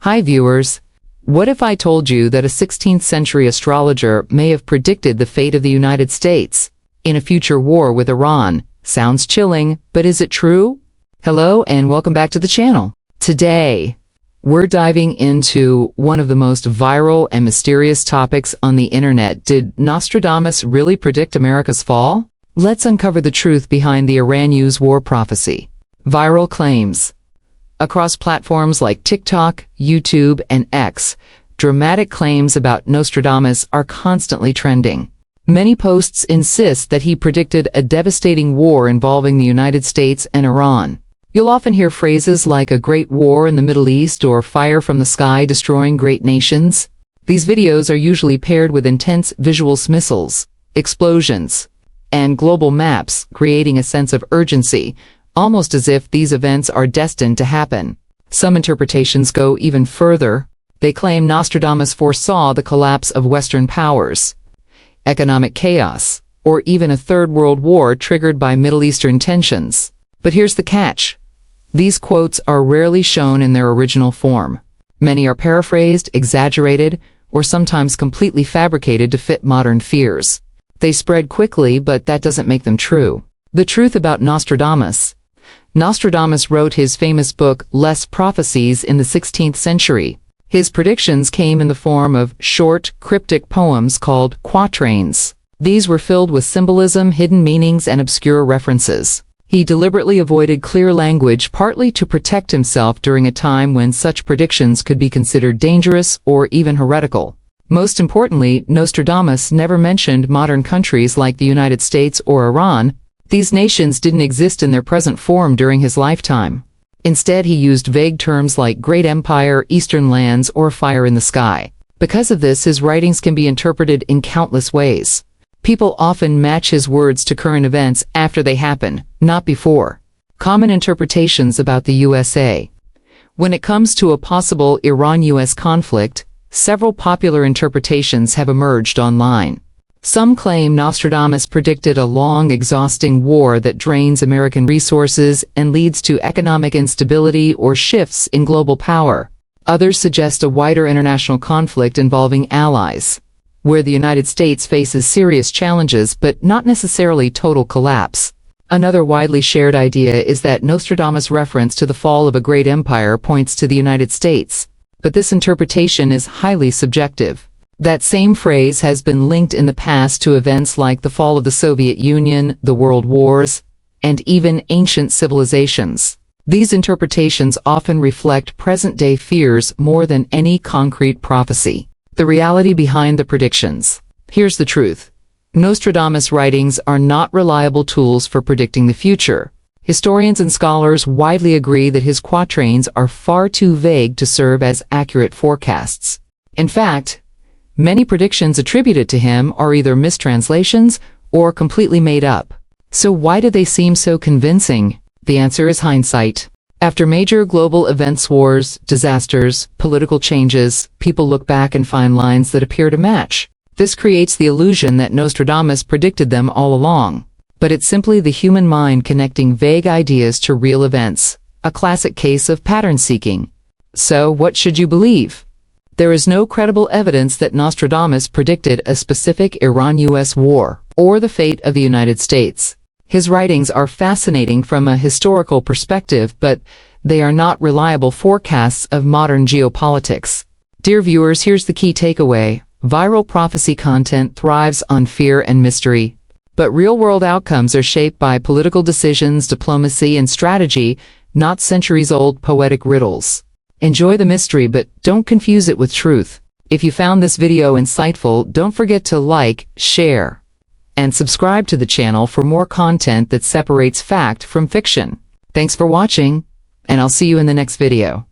Hi viewers. What if I told you that a 16th century astrologer may have predicted the fate of the United States in a future war with Iran? Sounds chilling, but is it true? Hello and welcome back to the channel. Today, we're diving into one of the most viral and mysterious topics on the internet. Did Nostradamus really predict America's fall? Let's uncover the truth behind the Iran-US war prophecy. Viral claims. Across platforms like TikTok, YouTube, and X, dramatic claims about Nostradamus are constantly trending. Many posts insist that he predicted a devastating war involving the United States and Iran. You'll often hear phrases like a great war in the Middle East or fire from the sky destroying great nations. These videos are usually paired with intense visual missiles, explosions, and global maps, creating a sense of urgency, almost as if these events are destined to happen. Some interpretations go even further. They claim Nostradamus foresaw the collapse of Western powers, economic chaos, or even a Third World War triggered by Middle Eastern tensions. But here's the catch. These quotes are rarely shown in their original form. Many are paraphrased, exaggerated, or sometimes completely fabricated to fit modern fears. They spread quickly, but that doesn't make them true. The truth about Nostradamus. Nostradamus wrote his famous book, Prophecies, in the 16th century. His predictions came in the form of short, cryptic poems called quatrains. These were filled with symbolism, hidden meanings, and obscure references. He deliberately avoided clear language, partly to protect himself during a time when such predictions could be considered dangerous or even heretical. Most importantly, Nostradamus never mentioned modern countries like the United States or Iran. These nations didn't exist in their present form during his lifetime. Instead, he used vague terms like Great Empire, Eastern lands, or fire in the sky. Because of this, his writings can be interpreted in countless ways. People often match his words to current events after they happen, not before. Common interpretations about the USA. When it comes to a possible Iran-US conflict, several popular interpretations have emerged online. Some claim Nostradamus predicted a long, exhausting war that drains American resources and leads to economic instability or shifts in global power. Others suggest a wider international conflict involving allies, where the United States faces serious challenges but not necessarily total collapse. Another widely shared idea is that Nostradamus' reference to the fall of a great empire points to the United States, but this interpretation is highly subjective. That same phrase has been linked in the past to events like the fall of the Soviet Union, the World Wars, and even ancient civilizations. These interpretations often reflect present-day fears more than any concrete prophecy. The reality behind the predictions. Here's the truth. Nostradamus' writings are not reliable tools for predicting the future. Historians and scholars widely agree that his quatrains are far too vague to serve as accurate forecasts. In fact, many predictions attributed to him are either mistranslations or completely made up. So why do they seem so convincing? The answer is hindsight. After major global events, wars, disasters, political changes, people look back and find lines that appear to match. This creates the illusion that Nostradamus predicted them all along. But it's simply the human mind connecting vague ideas to real events, a classic case of pattern seeking. So what should you believe? There is no credible evidence that Nostradamus predicted a specific Iran-US war or the fate of the United States. His writings are fascinating from a historical perspective, but they are not reliable forecasts of modern geopolitics. Dear viewers, here's the key takeaway. Viral prophecy content thrives on fear and mystery, but real-world outcomes are shaped by political decisions, diplomacy, and strategy, not centuries-old poetic riddles. Enjoy the mystery, but don't confuse it with truth. If you found this video insightful, don't forget to like, share, and subscribe to the channel for more content that separates fact from fiction. Thanks for watching, and I'll see you in the next video.